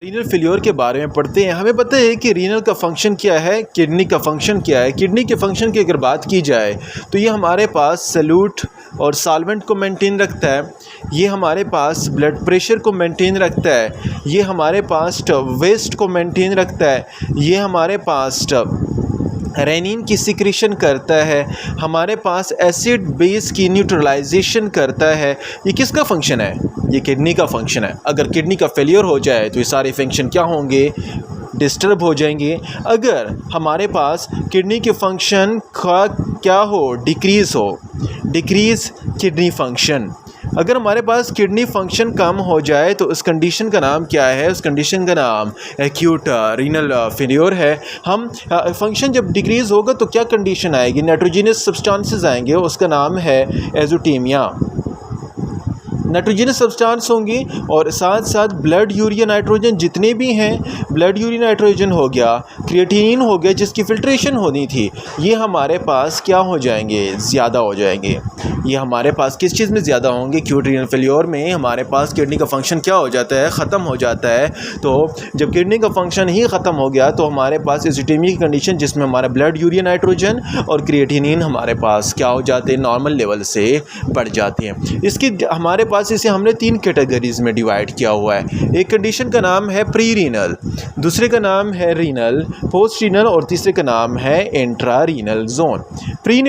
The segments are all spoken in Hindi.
रीनल फेल्योर के बारे में पढ़ते हैं। हमें पता है कि रीनल का फंक्शन क्या है, किडनी का फंक्शन क्या है। किडनी के फंक्शन की अगर बात की जाए तो ये हमारे पास सल्यूट और सॉल्वेंट को मेंटेन रखता है, ये हमारे पास ब्लड प्रेशर को मेंटेन रखता है, ये हमारे पास वेस्ट को मेंटेन रखता है, ये हमारे पास रेनिन की सिक्रीशन करता है, हमारे पास एसिड बेस की न्यूट्रलाइजेशन करता है। ये किसका फंक्शन है? ये किडनी का फंक्शन है। अगर किडनी का फेलियर हो जाए तो ये सारे फंक्शन क्या होंगे? डिस्टर्ब हो जाएंगे। अगर हमारे पास किडनी के फंक्शन का क्या हो? Decrease kidney function. अगर हमारे पास किडनी फंक्शन कम हो जाए तो उस कंडीशन का नाम क्या है? उस कंडीशन का नाम एक्यूट रीनल फेल्योर है। हम फंक्शन जब डिक्रीज़ होगा तो क्या कंडीशन आएगी? नाइट्रोजिनस सब्सटेंसेस आएंगे, उसका नाम है एजोटीमिया। नाइट्रोजनस सब्सटेंस होंगी और साथ साथ ब्लड यूरिया नाइट्रोजन जितने भी हैं, ब्लड यूरिया नाइट्रोजन हो गया, क्रिएटिनिन हो गया जिसकी फिल्ट्रेशन होनी थी, ये हमारे पास क्या हो जाएंगे? ज़्यादा हो जाएंगे। ये हमारे पास किस चीज़ में ज़्यादा होंगे? एक्यूट रीनल फेल्योर में हमारे पास किडनी का फंक्शन क्या हो जाता है? ख़त्म हो जाता है। तो जब किडनी का फंक्शन ही ख़त्म हो गया तो हमारे पास एजिटेमिया की कंडीशन जिसमें हमारा ब्लड यूरिया नाइट्रोजन और क्रिएटिनिन हमारे पास क्या हो जाते हैं? नॉर्मल लेवल से बढ़ जाते हैं। इसकी हमारे पास इसे हमने 3 कैटेगरीज में डिवाइड किया हुआ है। एक कंडीशन का नाम है प्री रीनल, दूसरे का नाम है रीनल, पोस्ट रीनल और तीसरे का नाम है intra renal zone. Pre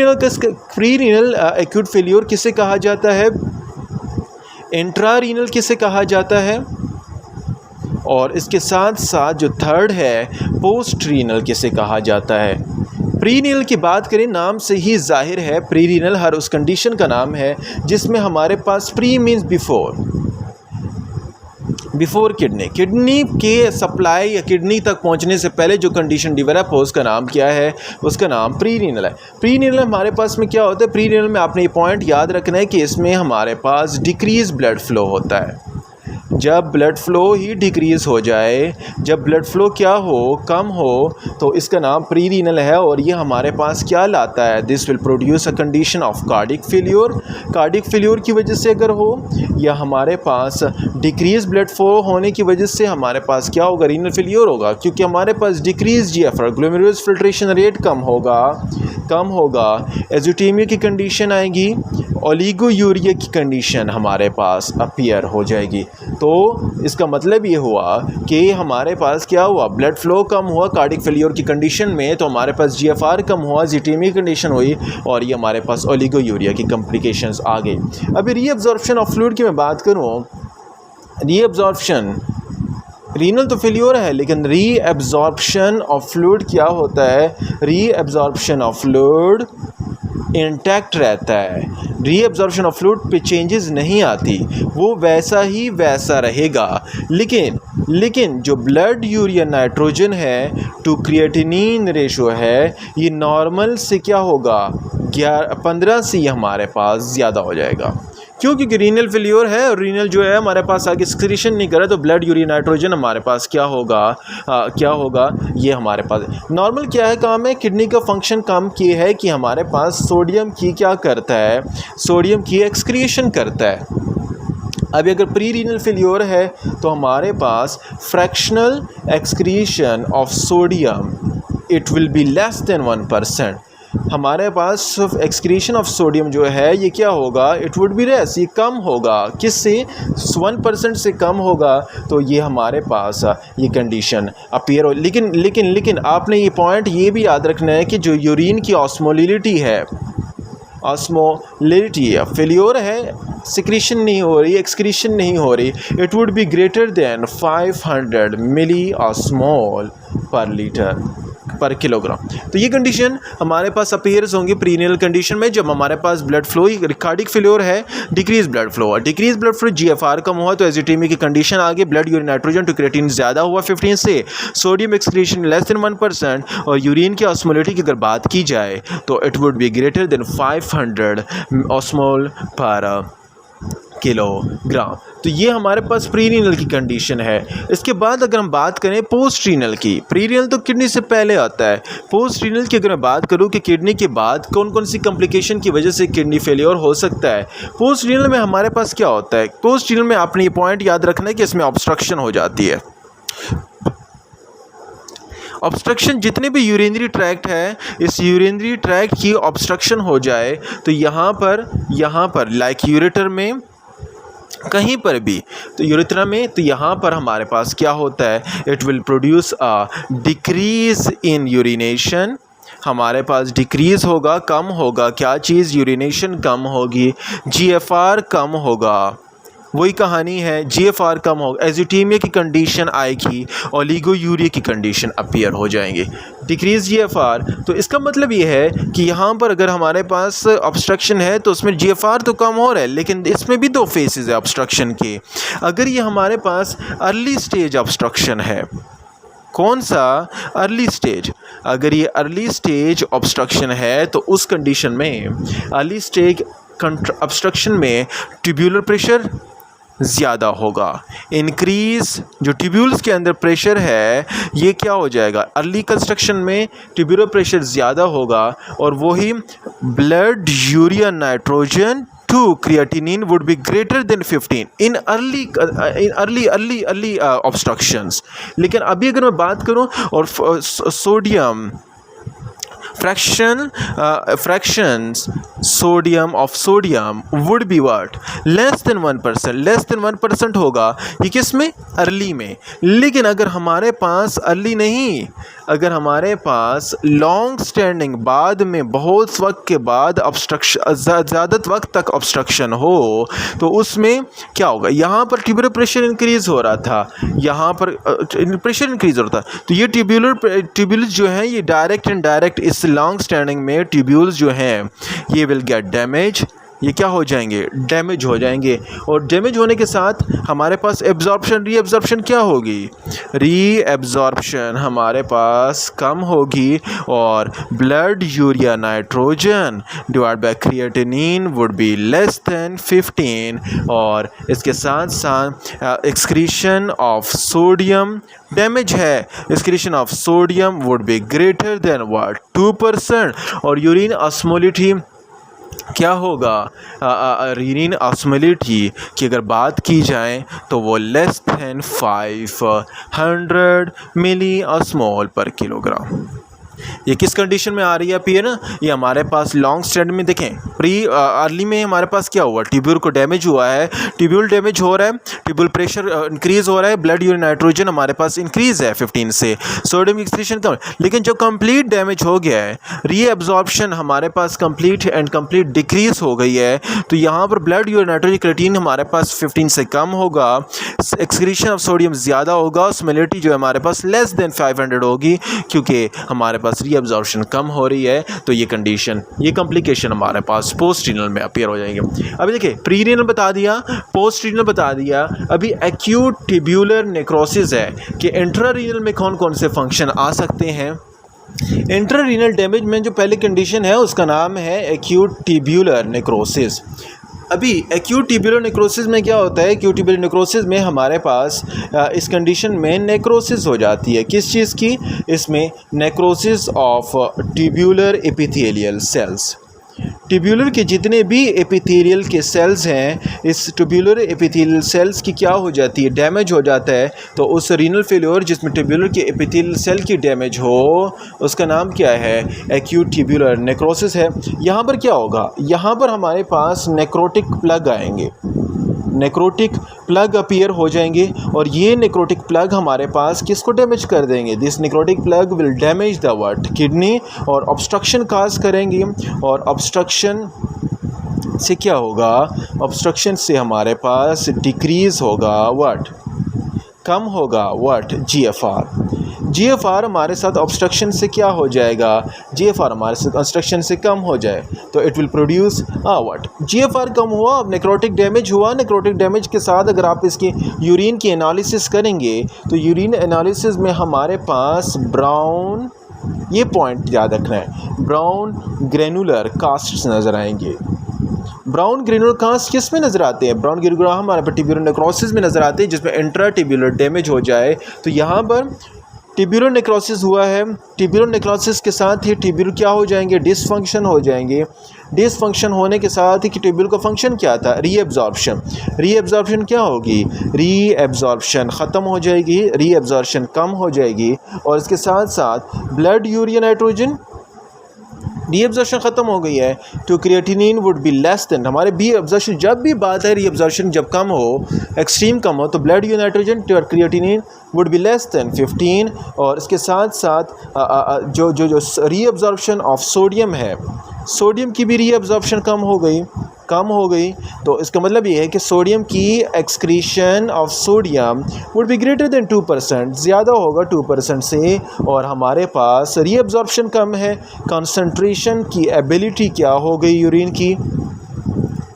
renal acute failure किसे कहा जाता है? इंट्रा रीनल किसे कहा जाता है? और इसके साथ साथ जो थर्ड है पोस्ट रीनल किसे कहा जाता है? प्री रीनल की बात करें, नाम से ही जाहिर है प्री रीनल हर उस कंडीशन का नाम है जिसमें हमारे पास प्री मीन्स बिफोर किडनी के सप्लाई या किडनी तक पहुंचने से पहले जो कंडीशन डेवलप हो उसका नाम क्या है? उसका नाम प्री रीनल है। प्री रीनल हमारे पास में क्या होता है? प्री रीनल में आपने ये पॉइंट याद रखना है कि इसमें हमारे पास डिक्रीज ब्लड फ्लो होता है। जब ब्लड फ्लो ही डिक्रीज़ हो जाए, जब ब्लड फ्लो क्या हो? कम हो, तो इसका नाम प्री रीनल है। और ये हमारे पास क्या लाता है? This will produce a condition of cardiac failure. Cardiac failure की वजह से अगर हो या हमारे पास डिक्रीज ब्लड फ्लो होने की वजह से हमारे पास क्या होगा? रीनल फेल्योर होगा, क्योंकि हमारे पास decrease GFR glomerulus filtration rate कम होगा। एजिटेमिया की कंडीशन आएगी, ओलिगोयूरिया की कंडीशन हमारे पास अपीयर हो जाएगी। तो इसका मतलब ये हुआ कि हमारे पास क्या हुआ? ब्लड फ्लो कम हुआ कार्डिक फेल्योर की कंडीशन में, तो हमारे पास जीएफआर कम हुआ, एजिटेमिया कंडीशन हुई और ये हमारे पास ओलिगोयूरिया की कॉम्प्लिकेशंस आ गई। अभी रीअब्जॉर्प्शन ऑफ फ्लूइड की मैं बात करूँ, रीअब्जॉर्प्शन रीनल तो फेल्योर है लेकिन रीअब्जॉर्प्शन ऑफ फ्लूइड क्या होता है? रीअब्जॉर्प्शन ऑफ फ्लूइड इंटैक्ट रहता है। रीअब्जॉर्प्शन ऑफ फ्लूइड पे चेंजेस नहीं आती, वो वैसा ही वैसा रहेगा। लेकिन जो ब्लड यूरिया नाइट्रोजन है टू क्रिएटिनिन रेशो है, ये नॉर्मल से क्या होगा? 15 से हमारे पास ज़्यादा हो जाएगा। क्यों? क्योंकि रीनल फेल्योर है और रीनल जो है हमारे पास आगे एक्सक्रीशन नहीं करे तो ब्लड यूरिया नाइट्रोजन हमारे पास क्या होगा? ये हमारे पास नॉर्मल क्या है? काम है किडनी का फंक्शन काम किए है कि हमारे पास सोडियम की क्या करता है? सोडियम की एक्सक्रीशन करता है। अभी अगर प्री रीनल फेल्योर है तो हमारे पास fractional excretion of sodium it will be less than 1%। हमारे पास एक्सक्रीशन ऑफ सोडियम जो है ये क्या होगा? इट वुड बी लेस, ये कम होगा। किससे? 1% से कम होगा। तो ये हमारे पास ये कंडीशन अपीयर हो। लेकिन आपने ये पॉइंट ये भी याद रखना है कि जो यूरिन की ऑस्मोलिटी है, फेल्योर है, सिक्रीशन नहीं हो रही, एक्सक्रीशन नहीं हो रही, it would be greater than 500 milliosmole per kilogram. तो ये कंडीशन हमारे पास अपीयर्स होंगे प्रीनेल कंडीशन में जब हमारे पास ब्लड फ्लो, कार्डिक फेल्योर है, डिक्रीज ब्लड फ्लो, जीएफआर कम हुआ तो एजिटेमिया की कंडीशन आ गई, blood urine nitrogen to creatinine ज़्यादा हुआ 15 से, सोडियम एक्सक्रीशन लेस देन 1% और यूरिन की ऑस्मोलिटी की अगर बात की जाए तो it would be greater than 500 osmole per kilogram. तो ये हमारे पास प्री रीनल की कंडीशन है। इसके बाद अगर हम बात करें पोस्ट रीनल की, प्री रीनल तो किडनी से पहले आता है। पोस्ट रीनल की अगर मैं बात करूं कि किडनी के बाद कौन कौन सी कॉम्प्लिकेशन की वजह से किडनी फेलियर हो सकता है, पोस्ट रीनल में हमारे पास क्या होता है? पोस्ट रीनल में आपने ये पॉइंट याद रखना है कि इसमें ऑब्स्ट्रक्शन हो जाती है। ऑब्स्ट्रक्शन जितने भी यूरिनरी ट्रैक्ट है, इस यूरिनरी ट्रैक्ट की ऑब्स्ट्रक्शन हो जाए तो यहाँ पर लाइक यूरेटर में कहीं पर भी, तो यूरेथ्रा में, तो यहाँ पर हमारे पास क्या होता है, it will produce a decrease in urination. हमारे पास डिक्रीज़ होगा, कम होगा, क्या चीज़, यूरिनेशन कम होगी, जीएफआर कम होगा। वही कहानी है, जीएफआर कम होगा, एजिटीमिया की कंडीशन आएगी, ओलिगोयूरिया की कंडीशन अपीयर हो जाएंगे, डिक्रीज जीएफआर। तो इसका मतलब ये है कि यहाँ पर अगर हमारे पास ऑब्स्ट्रक्शन है तो उसमें जीएफआर तो कम हो रहा है, लेकिन इसमें भी दो फेसेस है ऑब्स्ट्रक्शन के। अगर ये हमारे पास अर्ली स्टेज ऑब्स्ट्रक्शन है, कौन सा, अर्ली स्टेज, अगर ये अर्ली स्टेज ऑब्स्ट्रक्शन है तो उस कंडीशन में, अर्ली स्टेज ऑब्स्ट्रक्शन में ट्यूब्यूलर प्रेशर ज़्यादा होगा, इंक्रीज़ जो ट्यूब्यूल्स के अंदर प्रेशर है ये क्या हो जाएगा, अर्ली कंस्ट्रक्शन में ट्यूब्यूलर प्रेशर ज़्यादा होगा, और वही blood urea nitrogen to creatinine would be greater than 15 in early obstructions. लेकिन अभी अगर मैं बात करूं और sodium fractions sodium of sodium would be what, less than 1% होगा, ये किस में, अर्ली में। लेकिन अगर हमारे पास अर्ली नहीं, अगर हमारे पास लॉन्ग स्टैंडिंग बाद में बहुत वक्त के बाद ऑब्स्ट्रक्शन, ज़्यादा वक्त तक ऑब्स्ट्रक्शन हो, तो उसमें क्या होगा, यहाँ पर ट्यूब्यूलर प्रेशर इंक्रीज़ हो रहा था, यहाँ पर प्रेशर इंक्रीज़ हो रहा था, तो ये ट्यूब्यूल्स जो हैं ये डायरेक्ट एंड डायरेक्ट इस लॉन्ग स्टैंडिंग में ट्यूब्यूल्स जो हैं ये विल गेट डैमेज, ये क्या हो जाएंगे, डैमेज हो जाएंगे। और डैमेज होने के साथ हमारे पास एब्जॉर्प्शन, रीएब्जॉर्प्शन क्या होगी, रीएब्जॉर्प्शन हमारे पास कम होगी, और blood urea nitrogen divide by creatinine would be less then 15, और इसके साथ साथ एक्सक्रीशन ऑफ सोडियम, डैमेज है, excretion of sodium would be greater then what, 2%, और यूरिन ऑस्मोलिटी क्या होगा, यूरिन ऑस्मोलिटी की अगर बात की जाए तो वो less than 500 milliosmole per kilogram. ये किस कंडीशन में आ रही है अपीयर, ये हमारे पास लॉन्ग स्टैंड में देखें, प्री अर्ली में हमारे पास क्या हुआ, ट्यूब्यूल को डैमेज हुआ है, ट्यूब्यूल डैमेज हो रहा है, ट्यूब्यूल प्रेशर इंक्रीज़ हो रहा है, ब्लड यूरिन नाइट्रोजन हमारे पास इंक्रीज़ है 15 से, सोडियम एक्सक्रीशन कम, लेकिन जब कंप्लीट डैमेज हो गया है, रीएब्जॉर्प्शन हमारे पास कंप्लीट एंड कंप्लीट डिक्रीज हो गई है, तो यहाँ पर ब्लड यूरिन नाइट्रोजन क्रिएटिनिन हमारे पास 15 से कम होगा, एक्सक्रीशन ऑफ सोडियम ज़्यादा होगा, ऑस्मोलिटी जो है हमारे पास लेस देन 500 होगी, क्योंकि हमारे पास रीअब्जॉर्प्शन कम हो रही है, तो ये कंडीशन, ये कॉम्प्लिकेशन हमारे पास पोस्ट रीनल में अपीयर हो जाएंगे। अभी देखिए, प्री रीनल बता दिया, पोस्ट रीनल बता दिया, अभी एक्यूट ट्यूब्यूलर नेक्रोसिस है कि इंट्रा रीनल में कौन कौन से फंक्शन आ सकते हैं। इंट्रा रीनल डैमेज में जो पहली कंडीशन है उसका नाम है एक्यूट ट्यूब्यूलर नेक्रोसिस। अभी एक्यूट ट्यूब्यूलर नेक्रोसिस में क्या होता है, एक्यूट ट्यूब्यूलर नेक्रोसिस में हमारे पास इस कंडीशन में नेक्रोसिस हो जाती है, किस चीज़ की, इसमें necrosis of tubular epithelial cells. Tubular के जितने भी एपिथेलियल के सेल्स हैं, इस ट्यूब्यूलर एपिथेलियल सेल्स की क्या हो जाती है, डैमेज हो जाता है, तो उस रीनल फेल्योर जिसमें ट्यूब्यूलर के एपिथेलियल सेल की डैमेज हो उसका नाम क्या है, एक्यूट ट्यूब्यूलर नेक्रोसिस है। यहाँ पर क्या होगा, यहाँ पर हमारे पास नेक्रोटिक प्लग आएंगे, नेक्रोटिक प्लग अपीयर हो जाएंगे, और ये नेक्रोटिक प्लग हमारे पास किसको डैमेज कर देंगे, this necrotic plug will damage the what, kidney, और ऑब्स्ट्रक्शन काज करेंगे, और ऑब्स्ट्रक्शन से क्या होगा, ऑब्स्ट्रक्शन से हमारे पास डिक्रीज होगा व्हाट, कम होगा व्हाट, जीएफआर हमारे साथ ऑब्स्ट्रक्शन से क्या हो जाएगा, जीएफआर हमारे साथ ऑब्स्ट्रक्शन से कम हो जाए तो it will produce what, GFR कम हुआ, अब नेक्रोटिक डैमेज हुआ, नेक्रोटिक डैमेज के साथ अगर आप इसकी यूरिन की एनालिसिस करेंगे तो यूरिन एनालिसिस में हमारे पास ब्राउन, ये पॉइंट याद रखना है, ब्राउन ग्रेनुलर कास्ट्स नज़र आएंगे। ब्राउन ग्रेनुलर कास्ट किस में नज़र आते हैं, ब्राउन ग्रेनुलर हमारे पर ट्यूब्यूलर नेक्रोसिस में नज़र आते हैं, जिसमें इंट्रा ट्यूब्यूलर डैमेज हो जाए, तो यहाँ पर ट्यूब्यूलर नेक्रोसिस हुआ है, ट्यूब्यूलर नेक्रोसिस के साथ ही ट्यूब्यूल क्या हो जाएंगे, डिसफंक्शन हो जाएंगे। डिसफंक्शन होने के साथ ही कि ट्यूब्यूल का फंक्शन क्या था, रीएब्जॉर्प्शन। रीएब्जॉर्प्शन क्या होगी, रीएब्जॉर्प्शन ख़त्म हो जाएगी, रीएब्जॉर्प्शन कम हो जाएगी, और इसके साथ साथ ब्लड यूरिया नाइट्रोजन रीअब्जॉर्प्शन ख़त्म हो गई है, तो creatinine would be less then, हमारे बी एब्जॉर्प्शन, जब भी बात है रीअब्जॉर्प्शन जब कम हो, एक्सट्रीम कम हो, तो ब्लड यूरिया नाइट्रोजन और creatinine would be less then 15। और इसके साथ साथ जो जो जो रीअब्जॉर्प्शन ऑफ सोडियम है, सोडियम की भी रीअब्जॉर्प्शन कम हो गई। तो इसका मतलब ये है कि सोडियम की excretion of sodium would be greater then 2%, ज़्यादा होगा 2% से, और हमारे पास रीअब्जॉर्प्शन कम है। कंसंट्रेशन की एबिलिटी क्या हो गई यूरिन की,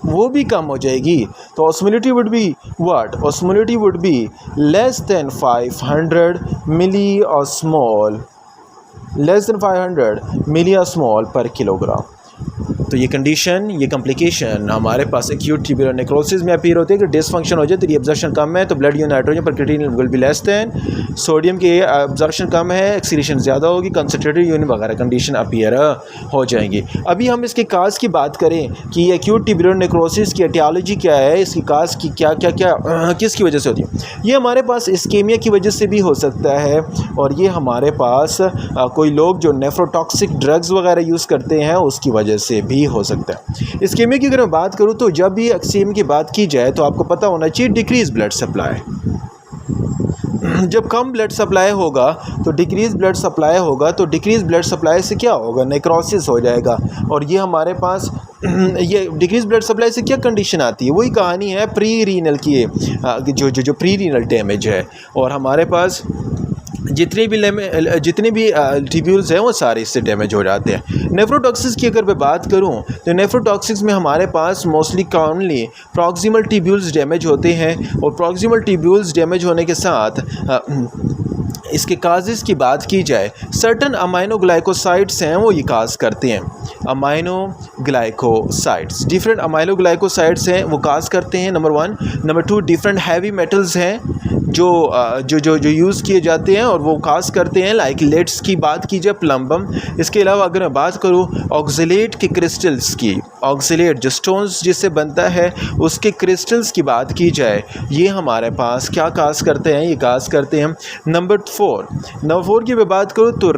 वो भी कम हो जाएगी। तो osmolality would be what, osmolality would be less than 500 milliosmole, less than 500 milliosmole per kilogram. तो ये कंडीशन, ये कॉम्प्लिकेशन हमारे पास एक्यूट ट्यूब्यूलर नेक्रोसिस में अपीयर होती है कि डिसफंक्शन हो जाए, तो रीअब्जॉर्प्शन कम है, तो ब्लड यूरिन नाइट्रोजन पर creatinine will be less then, sodium के एब्जॉर्प्शन कम है, एक्सक्रीशन ज़्यादा होगी, कंसंट्रेटेड यूरिन वगैरह कंडीशन अपीयर हो जाएंगी। अभी हम इसके काज की बात करें कि एक्यूट ट्यूब्यूलर नेक्रोसिस की एटियोलॉजी क्या है, इसकी काज की क्या किसकी वजह से होती है। ये हमारे पास इस्केमिया की वजह से भी हो सकता है, और ये हमारे पास कोई लोग जो नेफ्रोटॉक्सिक ड्रग्स वगैरह यूज़ करते हैं उसकी वजह से भी हो सकता है। इस्केमिया की अगर मैं बात करूं तो जब भी इस्केमिया की बात की जाए तो आपको पता होना चाहिए डिक्रीज ब्लड सप्लाई। जब कम ब्लड सप्लाई होगा तो डिक्रीज ब्लड सप्लाई होगा, तो डिक्रीज ब्लड सप्लाई से क्या होगा, नेक्रोसिस हो जाएगा। और ये हमारे पास ये डिक्रीज ब्लड सप्लाई से क्या कंडीशन आती है, वही कहानी है प्री रीनल की, जो प्री रीनल डैमेज है। और हमारे पास जितने भी ट्यूब्यूल्स हैं वो सारे इससे डैमेज हो जाते हैं। नेफ्रोटॉक्सिस की अगर मैं बात करूं तो नेफ्रोटॉक्सिस में हमारे पास mostly commonly proximal tubules damage होते हैं, और प्रॉक्सिमल ट्यूब्यूल्स डैमेज होने के साथ इसके काजेज़ की बात की जाए, सर्टन अमाइनोग्लाइकोसाइड्स हैं वो ये काज करते हैं। अमाइनोग्लाइकोसाइड्स, डिफरेंट अमाइनोग्लाइकोसाइड्स हैं वो काज करते हैं, number 1। Number 2, different heavy metals हैं जो यूज़ किए जाते हैं और वो काज करते हैं, लाइक लेड्स की बात की जाए, प्लम्बम। इसके अलावा अगर मैं बात करूँ ऑक्जेलेट के क्रिस्टल्स की, ऑक्जेलेट जो स्टोन्स जिससे बनता है उसके क्रिस्टल्स की बात की जाए, ये हमारे पास क्या काज करते हैं, ये काज करते हैं। नंबर 4 की मैं बात करूँ तो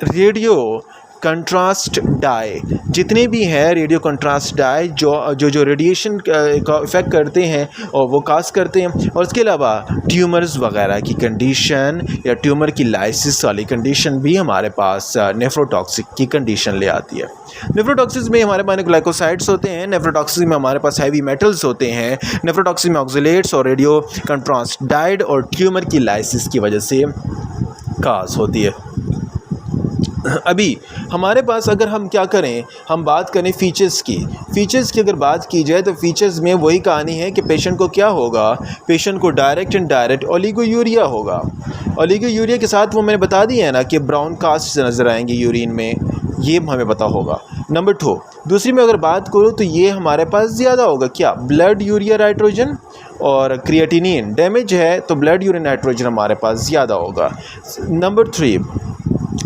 रेडियो कंट्रास्ट डाई, जितने भी हैं रेडियो कंट्रास्ट डाई जो रेडिएशन का इफ़ेक्ट करते हैं और वो काज करते हैं। और इसके अलावा ट्यूमर्स वगैरह की कंडीशन या ट्यूमर की लाइसिस वाली कंडीशन भी हमारे पास नेफ्रोटॉक्सिक की कंडीशन ले आती है। नेफ्रोटॉक्सिस में हमारे पास ग्लाइकोसाइड्स होते हैं, नेफ्रोटॉक्सिस में हमारे पास हैवी मेटल्स होते हैं, नेफ्रोटॉक्सिस में ऑक्जेलेट्स और रेडियो कंट्रास्ट डाइड और ट्यूमर की लाइसिस की वजह से काज होती है। अभी हमारे पास अगर हम क्या करें, हम बात करें फ़ीचर्स की अगर बात की जाए तो फ़ीचर्स में वही कहानी है कि पेशेंट को क्या होगा, पेशेंट को डायरेक्ट एंड डायरेक्ट ओलिगोयूरिया होगा। ओलिगोयूरिया के साथ वो मैंने बता दिया है ना कि ब्राउन कास्ट नज़र आएंगे यूरिन में, ये हमें पता होगा। नंबर 2, दूसरी में अगर बात करूँ तो ये हमारे पास ज़्यादा होगा क्या, ब्लड यूरिया नाइट्रोजन और क्रिएटिनिन डैमेज है तो ब्लड यूरिन नाइट्रोजन हमारे पास ज़्यादा होगा। नंबर 3,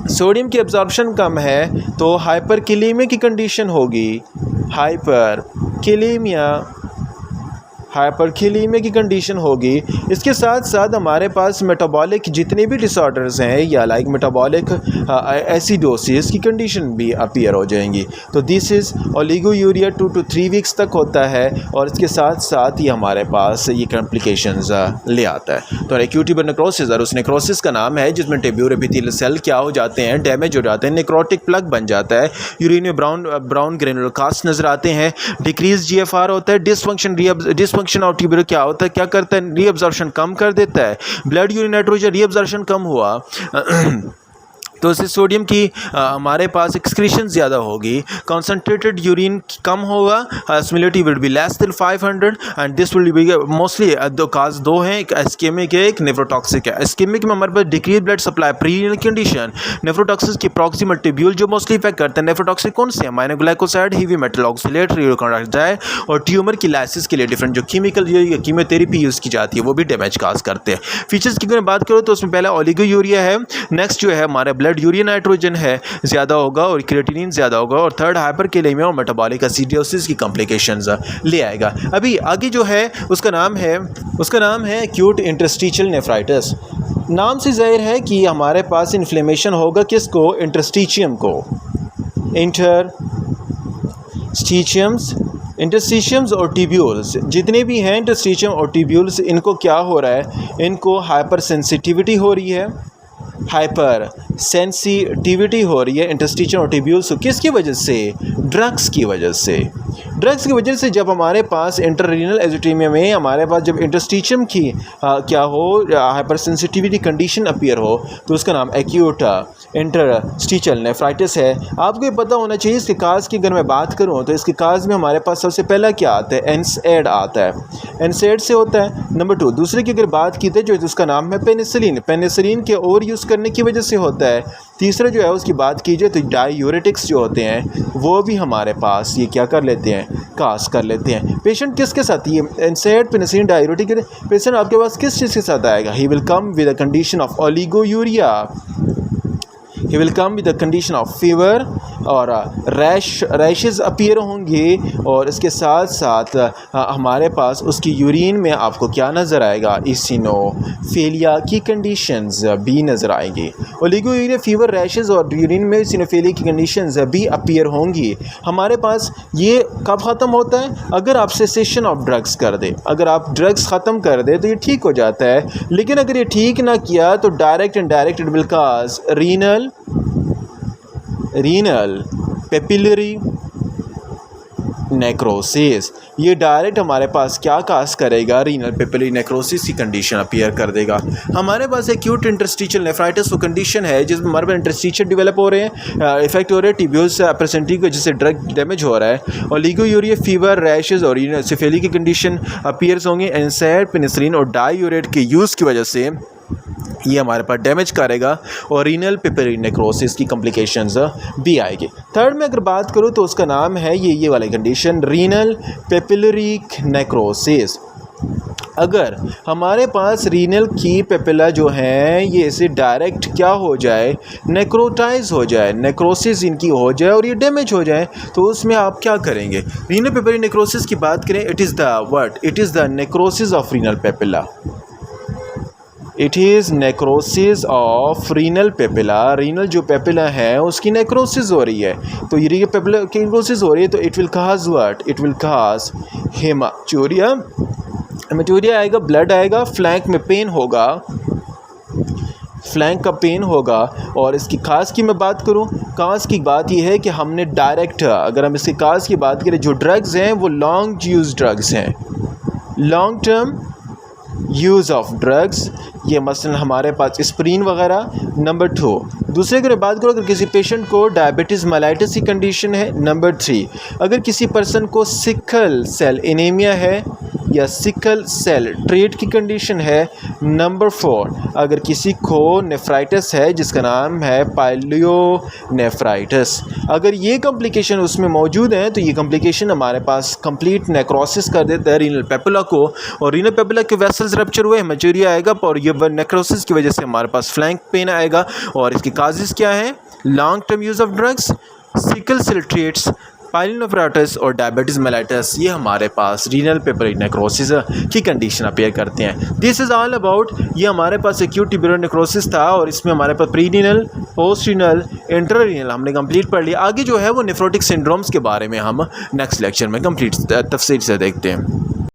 सोडियम की एब्जॉर्प्शन कम है तो हाइपरकैलेमिया की कंडीशन होगी, हाइपरकैलेमिया की कंडीशन होगी। इसके साथ साथ हमारे पास मेटाबॉलिक जितने भी डिसऑर्डर्स हैं या लाइक मेटाबॉलिक एसिडोसिस की कंडीशन भी अपीयर हो जाएंगी। तो this is oliguria 2 to 3 weeks तक होता है, और इसके साथ साथ ही हमारे पास ये कॉम्प्लिकेशंस ले आता है। तो एक्यूट ट्यूब्यूलर नेक्रोसिस, और उस नेक्रोसिस का नाम है जिसमें ट्यूब्यूलर एपिथेलियल सेल क्या हो जाते हैं, डैमेज हो जाते हैं, नेक्रोटिक प्लग बन जाता है, यूरिन में ब्राउन ग्रेनुलर कास्ट नज़र आते हैं, डिक्रीज GFR होता है, डिसफंक्शन ऑफ ट्यूब्यूलर क्या होता है, क्या करता है, रीअब्जॉर्प्शन कम कर देता है, ब्लड यूरिन नाइट्रोजन रीअब्जॉर्प्शन कम हुआ तो इससे सोडियम की हमारे पास एक्सक्रीशन ज़्यादा होगी, कॉन्सनट्रेटेड यूरिन कम होगा, osmolality will be less than 500 and this will be mostly दो काज दो हैं, एक इस्केमिक है, एक नेफ्रोटॉक्सिक है। इस्केमिक में हमारे पास decrease blood supply, prerenal condition, nephrotoxic की प्रॉक्सिमल ट्यूब्यूल जो मोस्टली इफेक्ट करते हैं। नेफ्रोटॉक्सिक कौन से हैं? माइनोग्लाइकोसाइड, हेवी मेटल ऑक्सीलेट, रियोकार्डाइड और ट्यूमर की लाइसिस के लिए डिफरेंट जो कीमिकल कीमोथेरेपी यूज़ की जाती है वो भी डैमेज काज करते हैं। फीचर्स की अगर बात करो तो उसमें पहला ओलिगोयूरिया है, नेक्स्ट जो है हमारे ब्लड यूरिया नाइट्रोजन है ज़्यादा होगा और क्रिएटिनिन ज़्यादा होगा, और थर्ड हाइपरकैलेमिया और मेटाबॉलिक एसिडोसिस की कॉम्प्लिकेशंस ले आएगा। अभी आगे जो है उसका नाम है एक्यूट इंटरस्टिशियल नेफ्राइटिस। नाम से जाहिर है कि हमारे पास इन्फ्लेमेशन होगा किसको? इंटरस्टिशियम को। इंटरस्टिशियम्स और ट्यूब्यूल्स जितने भी हैं, इंटरस्टिशियम और ट्यूब्यूल्स, इनको क्या हो रहा है? इनको हाइपर सेंसिटिविटी हो रही है, हाइपर सेंसिटिविटी हो रही है इंटरस्टिशियम और ट्यूब्यूल्स। किसकी वजह से? ड्रग्स की वजह से। ड्रग्स की वजह से जब हमारे पास इंटररीनल एजिटेमिया में हमारे पास जब इंटरस्टिशियम की क्या हो, हाइपर सेंसिटिविटी कंडीशन अपीयर हो, तो उसका नाम एक्यूट इंटरस्टिशियल नेफ्राइटिस है। आपको ये पता होना चाहिए इसके काज की अगर मैं बात करूँ तो इसके काज में हमारे पास सबसे पहला क्या आता है? एनसेड आता है, एनसेड से होता है। नंबर 2 दूसरे की अगर बात की जो उसका नाम है पेनिसिलिन, पेनिसिलिन के ओवर यूज़ करने की वजह से होता है। तीसरा जो है उसकी बात कीजिए तो डायूरेटिक्स जो होते हैं वो भी हमारे पास ये क्या कर लेते हैं? काज कर लेते हैं। पेशेंट किसके साथ? ये एनसेड, पेनिसिलिन, डायूरेटिक पेशेंट आपके पास किस चीज़ के साथ आएगा? He will come with a condition of oliguria, he will come with the condition of fever और रैशेस अपीयर होंगे, और इसके साथ साथ हमारे पास उसकी यूरिन में आपको क्या नज़र आएगा? इसिनोफेलिया की कंडीशंस भी नज़र आएंगी। ओलिगोयूरिया, फीवर, रैशेस और यूरिन में इसिनोफेलिया की कंडीशंस भी अपीयर होंगी। हमारे पास ये कब ख़त्म होता है? अगर आप सेसेशन ऑफ ड्रग्स कर दे, अगर आप ड्रग्स ख़त्म कर दे तो ये ठीक हो जाता है, लेकिन अगर ये ठीक ना किया तो direct and direct it will cause renal papillary necrosis. ये डायरेक्ट हमारे पास क्या काज करेगा? रीनल पेपिलरी नेक्रोसिस की कंडीशन अपीयर कर देगा। हमारे पास एक्यूट इंटरस्टिशियल नेफ्राइटिस वो कंडीशन है जिसमें हमारे पास इंटरस्टिशियल डेवलप हो रहे हैं, इफेक्ट हो रहे हैं ट्यूब्यूल्स प्रेजेंटिंग की, जिससे ड्रग डैमेज हो रहा है। ओलिगोयूरिया, फीवर, रैशेस और इसिनोफेलिया की कंडीशन अपीयर्स होंगे। एनसेड, पेनिसिलिन और डायूरेट के यूज़ की वजह से ये हमारे पास डैमेज करेगा और रीनल पेपिलरी नेक्रोसिस की कॉम्प्लिकेशंस भी आएगी। थर्ड में अगर बात करूँ तो उसका नाम है ये वाली कंडीशन रीनल पेपिलरी नेक्रोसिस। अगर हमारे पास रीनल की पेपिला जो हैं ये इसे डायरेक्ट क्या हो जाए? नेक्रोटाइज हो जाए, नेक्रोसिस इनकी हो जाए और ये डैमेज हो जाए, तो उसमें आप क्या करेंगे? रीनल पेपिलरी नेक्रोसिस की बात करें, it is the necrosis of renal papilla. It is necrosis of renal papilla. Renal जो पेपिला है उसकी नेक्रोसिस हो रही है, तो ये पेपिला की नेक्रोसिस हो रही है तो it will cause what? It will काज हेमाटूरिया। हेमाटूरिया आएगा, ब्लड आएगा, फ्लैंक में पेन होगा, फ्लैंक का पेन होगा। और इसकी काज की मैं बात करूं, काज की बात यह है कि हमने डायरेक्ट, अगर हम इसकी काज की बात करें, जो ड्रग्स हैं वो लॉन्ग यूज ड्रग्स हैं, long term use of drugs, ये मसलन हमारे पास एस्पिरिन वगैरह। नंबर 2 दूसरे की बात करो, अगर किसी पेशेंट को डायबिटीज़ मेलाइटिस की कंडीशन है। नंबर 3 अगर किसी पर्सन को सिकल सेल एनीमिया है या सिकल सेल ट्रेट की कंडीशन है। नंबर 4 अगर किसी को नेफ्राइटिस है जिसका नाम है पाइलियोनेफ्राइटिस, अगर ये कॉम्प्लिकेशन उसमें मौजूद हैं तो ये कॉम्प्लिकेशन हमारे पास कंप्लीट नेक्रोसिस कर देता है रीनल पेपिला को, और रीनल पेपिला के वेसल्स रप्चर हुए, हेमाटूरिया आएगा और ये नेक्रोसिस की वजह से हमारे पास फ्लैंक पेन आएगा। और इसकी काजेस क्या हैं? Long term use of drugs, sickle cell traits, pyelonephritis और डायबिटीज़ मेलाइटिस, ये हमारे पास रीनल पेपिलरी नेक्रोसिस की कंडीशन अपीयर करते हैं। दिस इज़ ऑल अबाउट, ये हमारे पास एक्यूट ट्यूबुलर नेक्रोसिस था और इसमें हमारे पास प्री रीनल, पोस्ट रीनल, इंटररीनल हमने कंप्लीट पढ़ लिया। आगे जो है वो नेफ्रोटिक सिंड्रोम्स के बारे में हम नेक्स्ट लेक्चर में कंप्लीट तफसील से देखते हैं।